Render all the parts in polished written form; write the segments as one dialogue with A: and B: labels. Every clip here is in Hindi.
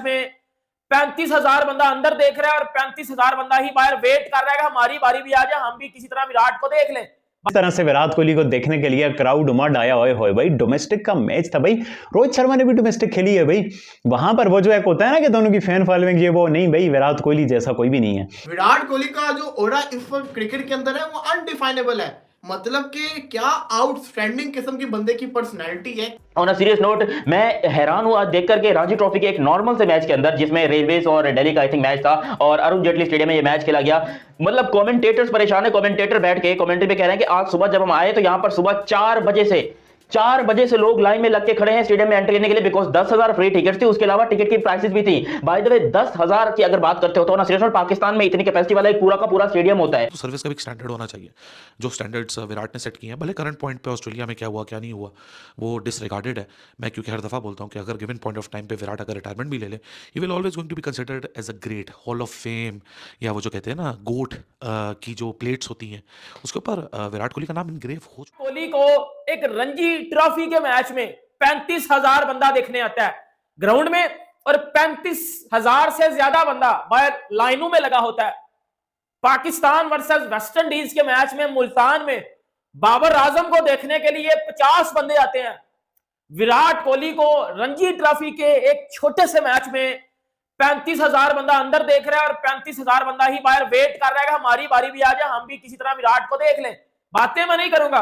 A: में 35,000 बंदा अंदर देख रहा है और 35,000 बंदा ही बाहर वेट कर रहा है कि हमारी बारी भी आ जाए, हम भी किसी तरह विराट को देख लें।
B: इस तरह से विराट कोहली को देखने के लिए क्राउड उमड़ आया हुए भाई। डोमेस्टिक का मैच था भाई, रोहित शर्मा ने भी डोमेस्टिक खेली है भाई। वहां पर वो जो एक होता है ना कि दोनों की फैन फॉलोइंग, ये वो नहीं भाई, विराट कोहली जैसा कोई भी नहीं है।
C: विराट कोहली का जो ओरा इस वक्त क्रिकेट के अंदर है वो अनडिफाइनेबल है। मतलब कि क्या आउटस्टैंडिंग किस्म की बंदे की पर्सनैलिटी है।
D: ऑन अ सीरियस नोट, मैं हैरान हुआ देख करके रणजी ट्रॉफी के एक नॉर्मल से मैच के अंदर जिसमें रेलवेज और दिल्ली का आई थिंक मैच था और अरुण जेटली स्टेडियम में ये मैच खेला गया। मतलब कमेंटेटर्स परेशान है, कमेंटेटर बैठ के कमेंट्री पे कह रहे हैं कि आज सुबह जब हम आए तो यहां पर सुबह 4 बजे से लोग लाइन में लग के खड़े हैं स्टेडियम में एंट्री करने के लिए, बिकॉज 10,000 फ्री टिकट थी, उसके अलावा टिकट की प्राइसेस भी थी। बाय द वे 10,000 की अगर बात करते हो तो ना सीरियसली पाकिस्तान में इतनी कैपेसिटी वाला एक पूरा का पूरा स्टेडियम होता है।
E: तो सर्विस का भी स्टैंडर्ड होना चाहिए, जो स्टैंडर्ड्स विराट ने सेट किए हैं। भले करंट पॉइंट पे ऑस्ट्रेलिया में क्या हुआ क्या नहीं हुआ वो डिसरिगार्डेड है। मैं क्योंकि हर दफ़ा बोलता हूँ कि अगर गिवन पॉइंट ऑफ टाइम पे विराट अगर रिटायरमेंट भी ले ले, he will always going to be considered as a great hall of fame, या वो जो कहते हैं ना गोट की जो प्लेट्स होती हैं उसके ऊपर विराट कोहली का नाम इनग्रेव हो चुका।
A: कोहली को एक रणजी ट्रॉफी के मैच में 35,000 बंदा देखने आता है ग्राउंड में और 35,000 से ज्यादा बंदा बाहर लाइनों में लगा होता है। पाकिस्तान वर्सेस वेस्ट इंडीज के मैच में मुल्तान में बाबर आजम को देखने के लिए 50 बंदे आते हैं। विराट कोहली को रणजी ट्रॉफी के एक छोटे से मैच में 35,000 बंदा अंदर देख रहा है और 35,000 बंदा ही बाहर वेट कर रहा है कि हमारी बारी भी आ जाए, हम भी किसी तरह विराट को देख लें। बातें मैं नहीं करूंगा।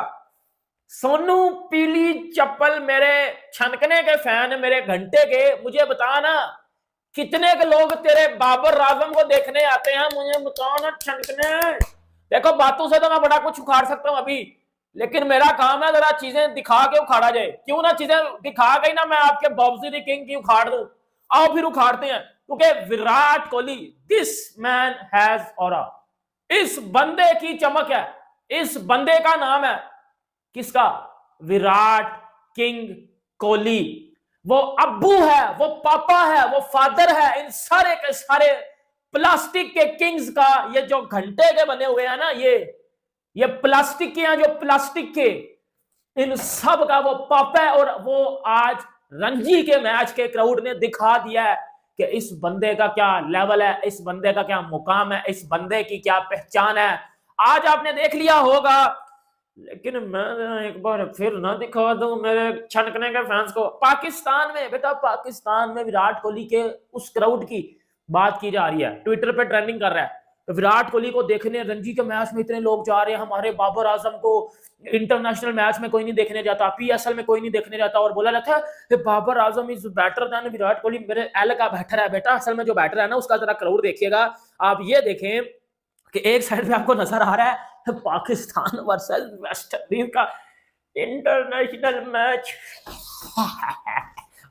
A: सोनू पीली चप्पल मेरे छनकने के फैन, मेरे घंटे के, मुझे बता ना कितने के लोग तेरे बाबर आजम को देखने आते हैं, मुझे बताओ ना छनकने। देखो बातों से तो मैं बड़ा कुछ उखाड़ सकता हूं अभी, लेकिन मेरा काम है जरा चीजें दिखा के उखाड़ा जाए। क्यों ना चीजें दिखा गई ना मैं आपके बॉब्जी द किंग की उखाड़ दूं। आओ फिर उखाड़ते हैं, क्योंकि Virat Kohli this man has aura, इस बंदे की चमक है, इस बंदे का नाम है किसका? विराट किंग कोहली। वो अब्बू है, वो पापा है, वो फादर है इन सारे के सारे प्लास्टिक के किंग्स का। ये जो घंटे के बने हुए हैं ना, ये प्लास्टिक के हैं, जो प्लास्टिक के, इन सब का वो पापा है। और वो आज रणजी के मैच के क्राउड ने दिखा दिया है कि इस बंदे का क्या लेवल है, इस बंदे का क्या मुकाम है, इस बंदे की क्या पहचान है। आज आपने देख लिया होगा, लेकिन मैं एक बार फिर ना दिखा दूं मेरे छनकने के फैंस को। पाकिस्तान में बेटा, पाकिस्तान में विराट कोहली के उस क्राउड की बात की जा रही है, ट्विटर पे ट्रेंडिंग कर रहा है। तो विराट कोहली को देखने रणजी के मैच में इतने लोग जा रहे हैं। हमारे बाबर आजम को इंटरनेशनल मैच में कोई नहीं देखने जाता, पीएसएल में कोई नहीं देखने जाता, और बोला जाता है Babar Azam is better than Virat Kohli. मेरे एल का बैटर है बेटा, असल में जो बैटर है ना उसका जरा क्राउड देखिएगा आप। ये देखें कि एक साइड पे आपको नजर आ रहा है पाकिस्तान वर्सेस वेस्ट इंडीज का इंटरनेशनल मैच।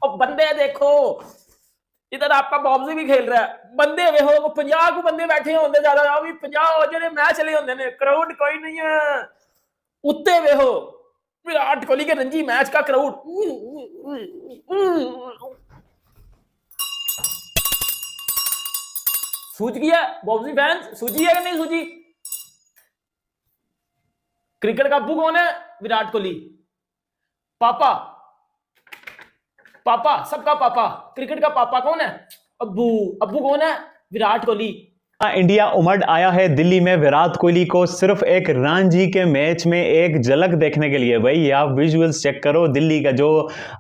A: और बंदे देखो, इधर आपका बॉब्जी भी खेल रहा है, बंदे वे हो 50 को बंदे बैठे होंगे, ज्यादा अभी 50 जो मैच चले होंगे ने, क्राउड कोई नहीं है। उत्ते वे हो विराट कोहली के रणजी मैच का क्राउड। सूझ गया बॉब्जी फैंस? सूझी है कि नहीं सूझी? क्रिकेट का अब्बू कौन है? विराट कोहली। पापा, पापा सबका पापा, क्रिकेट का पापा कौन है? अब्बू। अब्बू कौन है? विराट कोहली।
B: इंडिया उमड़ आया है दिल्ली में विराट कोहली को सिर्फ एक रणजी के मैच में एक झलक देखने के लिए। भाई आप विजुअल्स चेक करो, दिल्ली का जो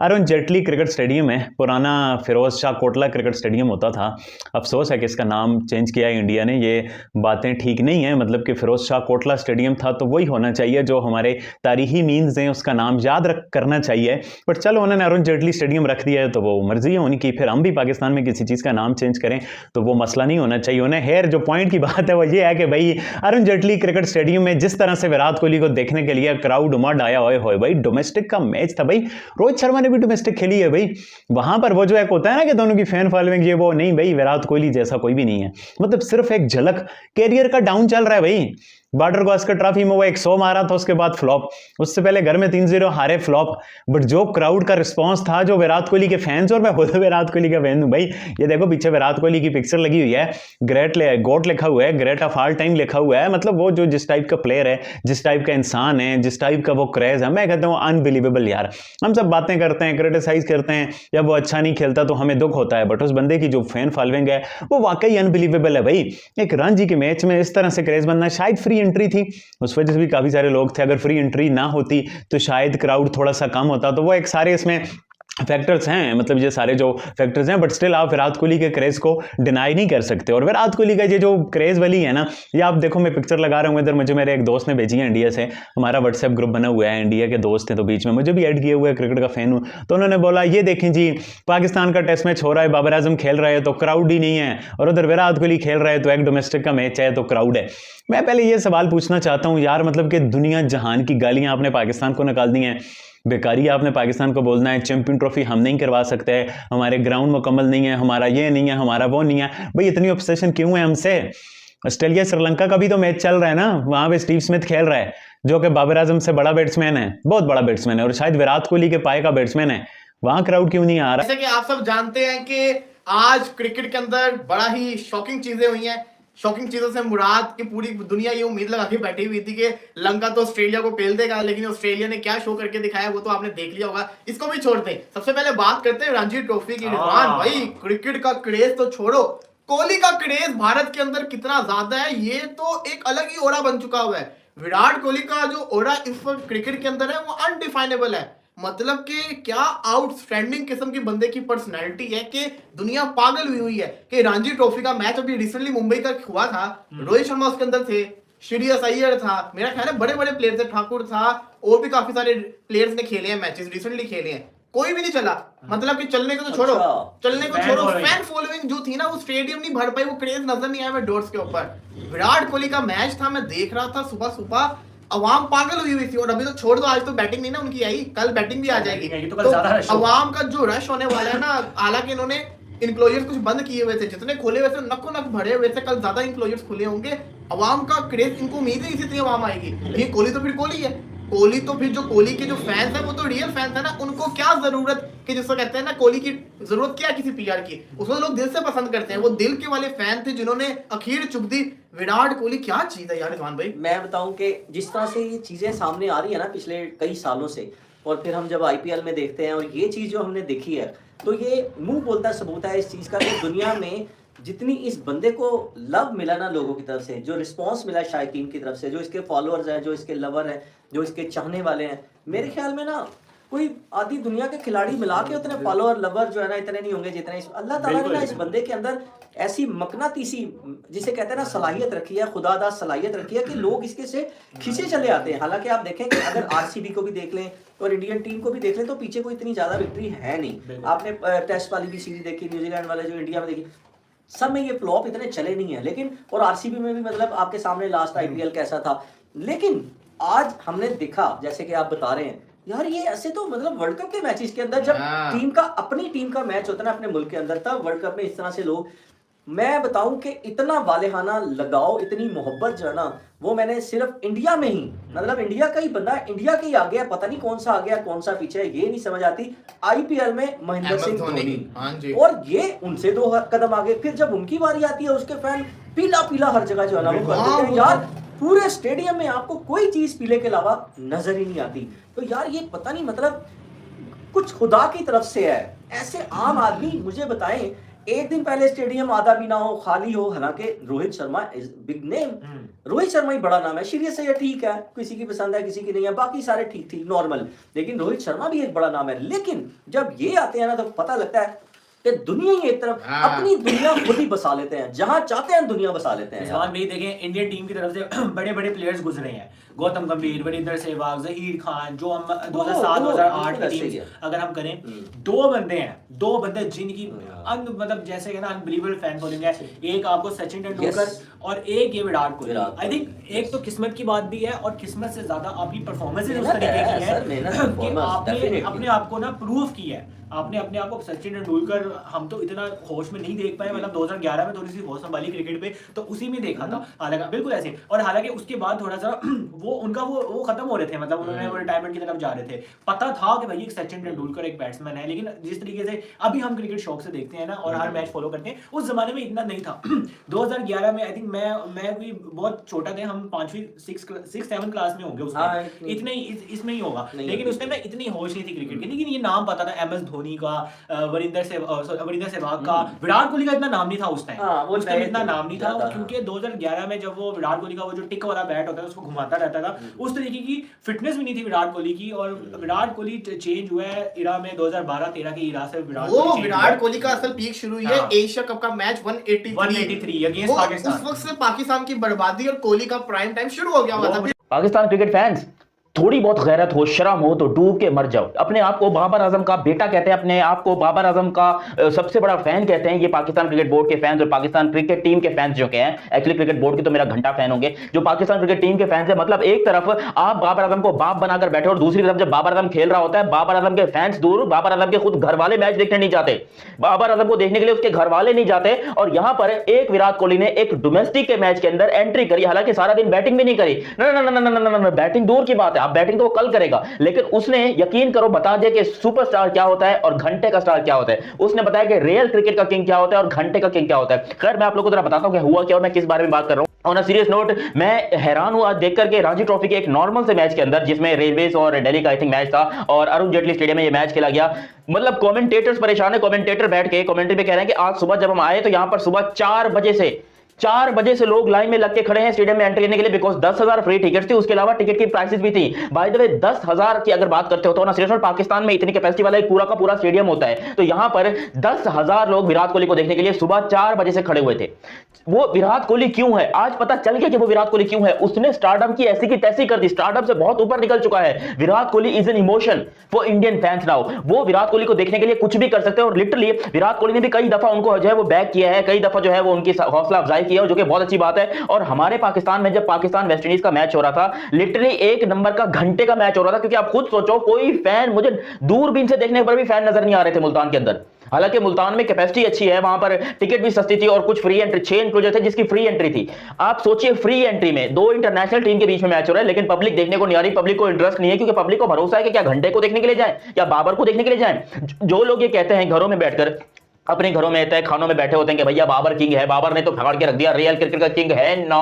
B: अरुण जेटली क्रिकेट स्टेडियम है, पुराना फिरोज शाह कोटला क्रिकेट स्टेडियम होता था। अफसोस है कि इसका नाम चेंज किया है इंडिया ने, ये बातें ठीक नहीं है। मतलब कि फिरोज शाह कोटला स्टेडियम था तो वही होना चाहिए, जो हमारे तारीखी मीन्स हैं उसका नाम याद करना चाहिए। बट चलो उन्होंने अरुण जेटली स्टेडियम रख दिया है तो वो मर्जी है उनकी। फिर हम भी पाकिस्तान में किसी चीज़ का नाम चेंज करें तो वो मसला नहीं होना चाहिए। उन्हें हेयर जो पॉइंट की बात है वो ये है कि भाई अरुण जेटली क्रिकेट स्टेडियम में जिस तरह से विराट कोहली को देखने के लिए क्राउड उमड़ आया हुए भाई। डोमेस्टिक का मैच था भाई, रोहित शर्मा ने भी डोमेस्टिक खेली है भाई। वहां पर वो जो एक होता है ना कि दोनों की फैन फॉलोइंग, ये वो नहीं भाई, विराट कोहली जैसा कोई भी नहीं है। मतलब सिर्फ एक झलक, कैरियर का डाउन चल रहा है भाई। बॉर्डर गावस्कर ट्रॉफी में वो 100 मारा था, उसके बाद फ्लॉप, उससे पहले घर में 3-0 हारे, फ्लॉप। बट जो क्राउड का रिस्पांस था, जो विराट कोहली के फैंस, और मैं खुद विराट कोहली का फैन हूं भाई, ये देखो पीछे विराट कोहली की पिक्चर लगी हुई है, गोट लिखा हुआ है, ग्रेट ऑफ ऑल टाइम लिखा हुआ है। मतलब वो जो जिस टाइप का प्लेयर है, जिस टाइप का इंसान है, जिस टाइप का वो क्रेज है, मैं कहता हूँ अनबिलीवेबल यार। हम सब बातें करते हैं, क्रिटिसाइज करते हैं, जब वो अच्छा नहीं खेलता तो हमें दुख होता है, बट उस बंदे की जो फैन फॉलोइंग है वो वाकई अनबिलीवेबल है भाई। एक रणजी के मैच में इस तरह से क्रेज बनना, शायद फ्री एंट्री थी, उस वजह से भी काफी सारे लोग थे, अगर फ्री एंट्री ना होती तो शायद क्राउड थोड़ा सा कम होता। तो वो एक सारे इसमें फैक्टर्स हैं, मतलब ये सारे जो फैक्टर्स हैं, बट स्टिल आप विराट कोहली के क्रेज को डिनाई नहीं कर सकते। और विराट कोहली का ये जो क्रेज वाली है ना, ये आप देखो, मैं पिक्चर लगा रहा हूँ इधर, मुझे मेरे एक दोस्त ने भेजी है इंडिया से, हमारा व्हाट्सएप ग्रुप बना हुआ है, इंडिया के दोस्त हैं तो बीच में मुझे भी ऐड किए हुए, क्रिकेट का फैन हूँ, तो उन्होंने बोला ये देखें जी, पाकिस्तान का टेस्ट मैच हो रहा है, बाबर आजम खेल रहे हैं तो क्राउड ही नहीं है, और उधर विराट कोहली खेल रहे हैं तो एक डोमेस्टिक का मैच है तो क्राउड है। मैं पहले ये सवाल पूछना चाहता हूँ यार, मतलब कि दुनिया जहान की गालियां आपने पाकिस्तान को निकाल दी हैं, बेकारी आपने पाकिस्तान को बोलना है चैंपियन ट्रॉफी हम नहीं करवा सकते, हमारे ग्राउंड मुकम्मल नहीं है, हमारा ये नहीं है, हमारा वो नहीं है। भाई इतनी ऑब्सेशन क्यों है हमसे? ऑस्ट्रेलिया श्रीलंका का भी तो मैच चल रहा है ना, वहां पे स्टीव स्मिथ खेल रहा है, जो कि बाबर आजम से बड़ा बैट्समैन है, बहुत बड़ा बैट्समैन है, और शायद विराट कोहली के पाए का बैट्समैन है। वहां क्राउड क्यों नहीं आ रहा?
C: जैसे कि आप सब जानते हैं कि आज क्रिकेट के अंदर बड़ा ही शॉकिंग चीजें हुई हैं। शॉकिंग चीजों से मुराद की पूरी दुनिया ये उम्मीद लगा के बैठी हुई थी कि लंका तो ऑस्ट्रेलिया को पेल देगा, लेकिन ऑस्ट्रेलिया ने क्या शो करके दिखाया वो तो आपने देख लिया होगा। इसको भी छोड़ते हैं, सबसे पहले बात करते हैं रणजी ट्रॉफी की। रिजवान भाई, क्रिकेट का क्रेज तो छोड़ो, कोहली का क्रेज भारत के अंदर कितना ज्यादा है ये तो एक अलग ही ओरा बन चुका हुआ है। विराट कोहली का जो ओरा इस वक्त क्रिकेट के अंदर है वो अनडिफाइनेबल है। मतलब कि क्या आउटस्टैंडिंग किस्म की बंदे की पर्सनैलिटी है कि दुनिया पागल हुई है कि रणजी ट्रॉफी का मैच अभी रिसेंटली मुंबई का हुआ था, रोहित शर्मा उसके अंदर थे, श्रेयस अय्यर था, मेरा ख्याल है बड़े बड़े प्लेयर थे, ठाकुर था, और भी काफी सारे प्लेयर्स ने खेले हैं मैचेस, रिसेंटली खेले हैं, कोई भी नहीं चला। मतलब कि चलने को तो छोड़ो, फैन फॉलोइंग जो थी ना वो स्टेडियम नहीं भर पाई, वो क्रेज नजर नहीं आया मैं डोर्स के ऊपर। विराट कोहली का मैच था, मैं देख रहा था सुबह सुबह, अवाम पागल हुई थी। और अभी तो छोड़ दो, आज तो बैटिंग नहीं ना उनकी आई, कल बैटिंग भी आ जाएगी, तो अवाम का जो रश होने वाला है ना, हालांकि इन्होंने इनक्लोजर्स कुछ बंद किए हुए थे, जितने खोले हुए थे नको नक भरे हुए थे, कल ज्यादा इनक्लोजर्स खुले होंगे। अवाम का क्रेज, इनको उम्मीद ही नहीं थी अवाम आएगी, लेकिन कोहली तो फिर कोहली है, कोहली तो फिर जो कोहली के जो फैंस हैं वो तो रियल फैंस है ना, उनको क्या जरूरत कि जिसको कहते हैं ना कोहली की जरूरत क्या किसी पीआर की, उसको लोग दिल से पसंद करते हैं, वो दिल के वाले फैन थे जिन्होंने आखिर चुप दी। विराट कोहली क्या चीज है यार रिजवान भाई।
F: मैं बताऊं कि जिस तरह से ये चीजें सामने आ रही है ना पिछले कई सालों से, और फिर हम जब आईपीएल में देखते हैं और ये चीज जो हमने देखी है, तो ये मुंह बोलता सबूत है इस चीज का कि दुनिया में जितनी इस बंदे को लव मिला ना लोगों की तरफ से, जो रिस्पांस मिला शायकीन की तरफ से, जो इसके फॉलोअर्स हैं, जो इसके लवर हैं, जो इसके चाहने वाले हैं, मेरे ख्याल में ना कोई आधी दुनिया के खिलाड़ी मिला के उतने फॉलोअर लवर जो है ना इतने नहीं होंगे जितने अल्लाह ताला ने ना इस बंदे के अंदर ऐसी मकनातीसी, जिसे कहते हैं ना, सलाहियत रखी है, खुदादा सलाहियत रखी है कि लोग इसके से खींचे चले आते हैं। हालांकि आप देखें कि अगर आरसीबी को भी देख लें और इंडियन टीम को भी देख लें तो पीछे कोई इतनी ज्यादा विक्ट्री है नहीं। आपने टेस्ट वाली भी सीरीज देखी, न्यूजीलैंड वाले जो इंडिया में देखी, सब में ये फ्लॉप इतने चले नहीं है, लेकिन और आरसीबी में भी मतलब आपके सामने लास्ट आईपीएल कैसा था। लेकिन आज हमने देखा, जैसे कि आप बता रहे हैं यार, ये ऐसे तो मतलब वर्ल्ड कप के मैचेस के अंदर जब टीम का अपनी टीम का मैच होता है ना अपने मुल्क के अंदर, तब वर्ल्ड कप में इस तरह से लोग, मैं बताऊं कि इतना वालेहाना लगाव, इतनी मोहब्बत जो है ना, वो मैंने सिर्फ इंडिया में ही, मतलब इंडिया का ही बंदा, इंडिया के ही आ गया, पता नहीं कौन सा आ गया कौन सा पीछे है, ये नहीं समझ आती। आईपीएल में महेंद्र सिंह धोनी, और ये उनसे 2 कदम आगे। फिर जब उनकी बारी आती है उसके फैन पीला पीला हर जगह जो है ना वो कर देते हैं। यार पूरे स्टेडियम में आपको कोई चीज पीले के अलावा नजर ही नहीं आती। तो यार ये पता नहीं, मतलब कुछ खुदा की तरफ से है। ऐसे आम आदमी मुझे बताएं, एक दिन पहले स्टेडियम आधा भी ना हो, खाली हो, हालांकि Rohit Sharma is big name, Rohit Sharma ही बड़ा नाम है। श्रेयस अय्यर ठीक है, किसी की पसंद है किसी की नहीं है, बाकी सारे ठीक ठीक नॉर्मल, लेकिन रोहित शर्मा भी एक बड़ा नाम है। लेकिन जब ये आते हैं ना तो पता लगता है कि दुनिया ही एक तरफ, अपनी दुनिया खुद ही बसा लेते हैं, जहां चाहते हैं दुनिया बसा लेते हैं।
G: रिजवान भाई देखें, इंडियन टीम की तरफ से बड़े बड़े प्लेयर्स गुजरे हैं, गौतम गंभीर, वीरेंद्र सहवाग, जहीर खान, जो हम 2007-2008 की टीम अगर हम करें, 2 बंदे हैं, 2 बंदे जिनकी मतलब जैसे कि ना अनबिलीवेबल फैन फॉलोइंग है। एक आपको सचिन तेंदुलकर और एक ये विराट कोहली। आई थिंक एक तो किस्मत की बात भी है, और किस्मत से ज्यादा आपकी परफॉर्मेंस उस तरीके की है कि आपने अपने आप को ना प्रूव किया है। आपने अपने आप को सचिन तेंदुलकर हम तो इतना होश में नहीं देख पाए, मतलब 2011 में थोड़ी सी होश संभाली क्रिकेट पे तो उसी में देखा था, हालांकि बिल्कुल ऐसे। और हालांकि उसके बाद थोड़ा सा वो उनका वो खत्म हो रहे थे, मतलब उन्होंने वो रिटायरमेंट की तरफ जा रहे थे। पता था कि भाई एक सचिन तेंदुलकर एक बैट्समैन है, लेकिन जिस तरीके से अभी हम क्रिकेट शौक से देखते हैं ना और हर मैच फॉलो करते हैं, उस जमाने में इतना नहीं था। 2011 में आई थिंक मैं भी बहुत छोटा थे, हम 5वीं 6-7 क्लास में होंगे उसमें, इतने इसमें ही होगा, लेकिन उस टाइम ना इतनी होश नहीं थी क्रिकेट की। लेकिन ये नाम पता था एम एस धोनी का, वरिंदर सहवाग का, विराट कोहली का इतना नाम नहीं था उस टाइम। उस टाइम इतना नाम नहीं था क्योंकि 2011 में जब वो विराट कोहली का वो जो टिक वाला बैट होता है उसको घुमाता रहता था, उस तरीके की फिटनेस भी नहीं थी विराट कोहली की। और विराट कोहली चेंज हुआ है इरा में 2012-13 की इरा से
C: विराट कोहली का असल पीक शुरू हुई है एशिया कप का मैच 183
G: अगेंस्ट पाकिस्तान।
C: उस वक्त से पाकिस्तान की बर्बादी और कोहली का प्राइम टाइम शुरू हो गया हुआ था।
D: पाकिस्तान क्रिकेट फैंस, थोड़ी बहुत गैरत हो, शर्म हो तो डूब के मर जाओ। अपने आप को बाबर आजम का बेटा कहते हैं, अपने आप को बाबर आजम का सबसे बड़ा फैन कहते हैं ये पाकिस्तान क्रिकेट बोर्ड के फैंस और पाकिस्तान क्रिकेट टीम के फैंस जो के हैं। एक्चुअली क्रिकेट बोर्ड के तो मेरा घंटा फैन होंगे, जो पाकिस्तान क्रिकेट टीम के फैंस है। मतलब एक तरफ आप बाबर आजम को बाप बनाकर बैठे और दूसरी तरफ जब बाबर आजम खेल रहा होता है, बाबर आजम के फैंस दूर, बाबर आजम के खुद घर वाले मैच देखने नहीं जाते, बाबर आजम को देखने के लिए उसके घर वाले नहीं जाते। और यहां पर एक विराट कोहली ने एक डोमेस्टिक के मैच के अंदर एंट्री करी, हालांकि सारा दिन बैटिंग भी नहीं करी, ना बैटिंग दूर की बात है, आप बैटिंग तो कल करेगा, लेकिन उसने यकीन करो बता दिया कि सुपरस्टार क्या होता है और घंटे का स्टार क्या होता है। उसने बताया कि रियल क्रिकेट का किंग क्या होता है और घंटे का किंग क्या होता है। खैर मैं आप लोगों को जरा बताता हूं कि हुआ क्या और मैं किस बारे में बात कर रहा हूं। ऑन अ सीरियस नोट, मैं हैरान हूं आज देख करके रणजी ट्रॉफी के एक नॉर्मल से मैच के अंदर, जिसमें रेलवेज और दिल्ली का आई थिंक मैच था और अरुण जेटली स्टेडियम में ये मैच खेला गया। मतलब कमेंटेटर्स परेशान है, कमेंटेटर बैठ के कमेंट्री पे कह रहे हैं कि आज सुबह जब हम आए तो यहां पर सुबह 4 बजे से लोग लाइन में लग के खड़े हैं स्टेडियम में एंट्री लेने के लिए, बिकॉज 10,000 फ्री टिकट थी, उसके अलावा टिकट की प्राइसेस भी थी। बाय द वे 10,000 की अगर बात करते हो तो ना, सिर्फ पाकिस्तान में इतनी कैपेसिटी वाला एक पूरा का पूरा स्टेडियम होता है, तो यहां पर 10,000 लोग विराट कोहली को देखने के लिए सुबह 4 बजे से खड़े हुए थे। वो विराट कोहली क्यों है, आज पता चल गया कि वो विराट कोहली क्यों है। उसने स्टारडम की ऐसी की तैसी कर दी, स्टारडम से बहुत ऊपर निकल चुका है। Virat Kohli is an emotion for Indian fans now. वो विराट कोहली को देखने के लिए कुछ भी कर सकते हैं और लिटरली विराट कोहली ने भी कई दफा उनको जो है वो बैक किया है, कई दफा जो है वो उनकी हौसला अफजाई की है, जो कि बहुत अच्छी बात है। और हमारे पाकिस्तान में जब पाकिस्तान वेस्ट इंडीज का मैच हो रहा था, लिटरली 1 नंबर का घंटे का मैच हो रहा था, क्योंकि आप खुद सोचो कोई फैन, मुझे दूरबीन से देखने पर भी फैन नजर नहीं आ रहे थे मुल्तान के अंदर। हालांकि मुल्तान में कैपेसिटी अच्छी है, वहां पर टिकट भी सस्ती थी और कुछ फ्री एंट्री, 6 इंक्लूजन थे जिसकी फ्री एंट्री थी। आप सोचिए फ्री एंट्री में 2 इंटरनेशनल टीम के बीच में मैच हो रहा है, लेकिन पब्लिक देखने को नहीं आ रही, पब्लिक को इंटरेस्ट नहीं है, क्योंकि पब्लिक को भरोसा है कि क्या घंटे को देखने के लिए जाएं या बाबर को देखने के लिए जाएं। जो लोग ये कहते हैं घरों में बैठकर, अपने घरों में तय खानों में बैठे होते हैं कि भैया बाबर किंग है, बाबर ने तो फाड़ के रख दिया, रियल क्रिकेट का किंग है ना,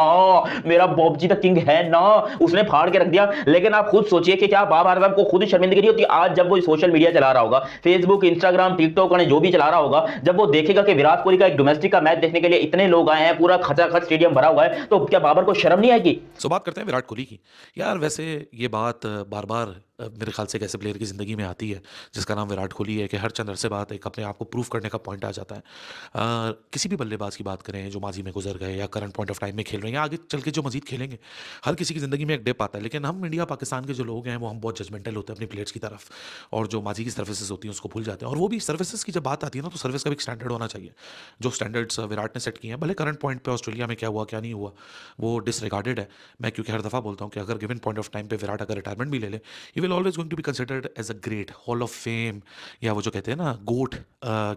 D: मेरा बॉबजी का किंग है ना, उसने फाड़ के रख दिया। लेकिन आप खुद सोचिए कि क्या बाबर आजम को खुद शर्मिंदगी नहीं होती आज जब वो सोशल मीडिया चला रहा होगा, फेसबुक, इंस्टाग्राम, टिकटॉक, जो भी चला रहा होगा, जब वो देखेगा कि विराट कोहली का एक डोमेस्टिक का मैच देखने के लिए इतने लोग आए हैं, पूरा खचाखच स्टेडियम भरा हुआ है, तो क्या बाबर को शर्म नहीं आएगी?
E: सो बात करते हैं विराट कोहली की। यार वैसे ये बात बार बार मेरे ख्याल से एक ऐसे प्लेयर की ज़िंदगी में आती है जिसका नाम विराट कोहली है कि हर चंद अरसे बाद एक अपने आप को प्रूव करने का पॉइंट आ जाता है। किसी भी बल्लेबाज की बात करें जो माजी में गुजर गए या करंट पॉइंट ऑफ टाइम में खेल रहे हैं या आगे चल के जो मजीद खेलेंगे, हर किसी की ज़िंदगी में एक डिप आता है। लेकिन हम इंडिया पाकिस्तान के जो लोग हैं वो हम बहुत जजमेंटल होते हैं अपने प्लेयर्स की तरफ, और जो माजी की सर्विसेज होती हैं उसको भूल जाते हैं। और वो भी सर्विसेज की जब बात आती है ना, तो सर्विस का भी एक स्टैंडर्ड होना चाहिए। जो स्टैंडर्ड्स विराट ने सेट किए हैं, भले करंट पॉइंट पे ऑस्ट्रेलिया में क्या हुआ क्या नहीं हुआ वो डिसरिगार्डेड है। मैं क्योंकि हर दफ़ा बोलता हूँ कि अगर गिवन पॉइंट ऑफ टाइम पे विराट अगर रिटायरमेंट भी ले ले, he will always going to be considered as a great hall of fame, या वो जो कहते हैं ना गोट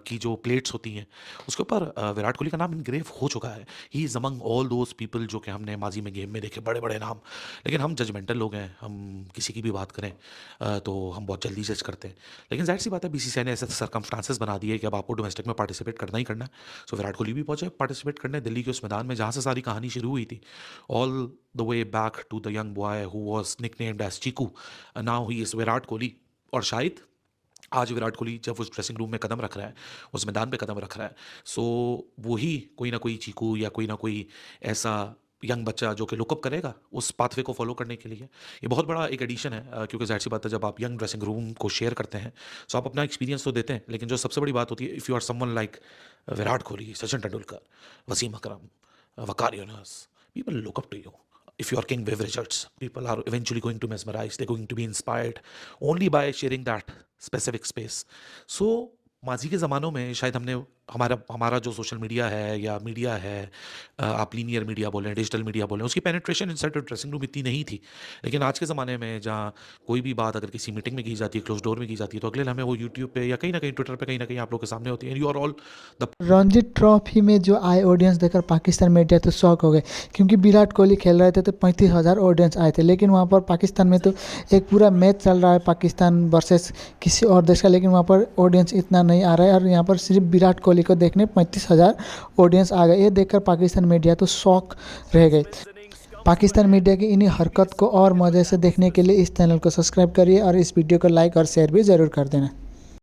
E: की जो प्लेट्स होती हैं उसके ऊपर विराट कोहली का नाम इनग्रेव हो चुका है। He is among all those people जो कि हमने माजी में गेम में देखे बड़े बड़े नाम। लेकिन हम जजमेंटल लोग हैं, हम किसी की भी बात करें तो हम बहुत जल्दी जज करते हैं। लेकिन जाहिर सी बात है बीसीसीआई ने ऐसे सर्कमस्टांसेस बना दिए कि अब आपको डोमेस्टिक में पार्टिसिपेट करना ही करना है। सो विराट कोहली भी पहुंचे पार्टिसिपेट करने दिल्ली के उस मैदान में जहाँ से सारी कहानी शुरू हुई थी, all the way back to the young boy who was nicknamed as Cheeku, now he is Virat Kohli. और शायद आज विराट कोहली जब उस ड्रेसिंग रूम में कदम रख रहा है, उस मैदान पे कदम रख रहा है, सो वही कोई ना कोई चीकू या कोई ना कोई ऐसा यंग बच्चा जो कि लुकअप करेगा उस पाथवे को फॉलो करने के लिए। ये बहुत बड़ा एक एडिशन है, क्योंकि जाहिर सी बात है जब आप यंग ड्रेसिंग रूम को शेयर करते हैं तो आप अपना एक्सपीरियंस तो देते हैं, लेकिन जो सबसे बड़ी बात होती है, if you are someone like Virat Kohli, Sachin Tendulkar, Wasim Akram, Waqar Younis, people look up to you. If you are King Viv Richards, people are eventually going to mesmerize. They're going to be inspired only by sharing that specific space. So माजी के ज़मानों में शायद हमने हमारा जो सोशल मीडिया है या मीडिया है, आप लीनियर मीडिया बोलें, डिजिटल मीडिया बोलें, उसकी पेनिट्रेशन इनसाइड ड्रेसिंग रूम इतनी नहीं थी। लेकिन आज के ज़माने में जहाँ कोई भी बात अगर किसी मीटिंग में की जाती है, क्लोज डोर में की जाती है, तो अगले लम्हे वो यूट्यूब पे या कहीं ना कहीं ट्विटर पे कहीं ना कहीं आप लोग के सामने होती है। You are all the
H: Ranji trophy में जो आए ऑडियंस देखकर पाकिस्तान मीडिया तो शॉक हो गए, क्योंकि विराट कोहली खेल रहे थे तो 35,000 ऑडियंस आए थे। लेकिन वहाँ पर पाकिस्तान में तो एक पूरा मैच चल रहा है पाकिस्तान वर्सेस किसी और देश का, लेकिन वहाँ पर ऑडियंस इतना नहीं आ रहा है और यहाँ पर सिर्फ विराट कोहली को देखने 35,000 ऑडियंस आ गए। ये देखकर पाकिस्तान मीडिया तो शॉक रह गए। पाकिस्तान मीडिया की इन्हीं हरकत को और मज़े से देखने के लिए इस चैनल को सब्सक्राइब करिए और इस वीडियो को लाइक और शेयर भी ज़रूर कर देना।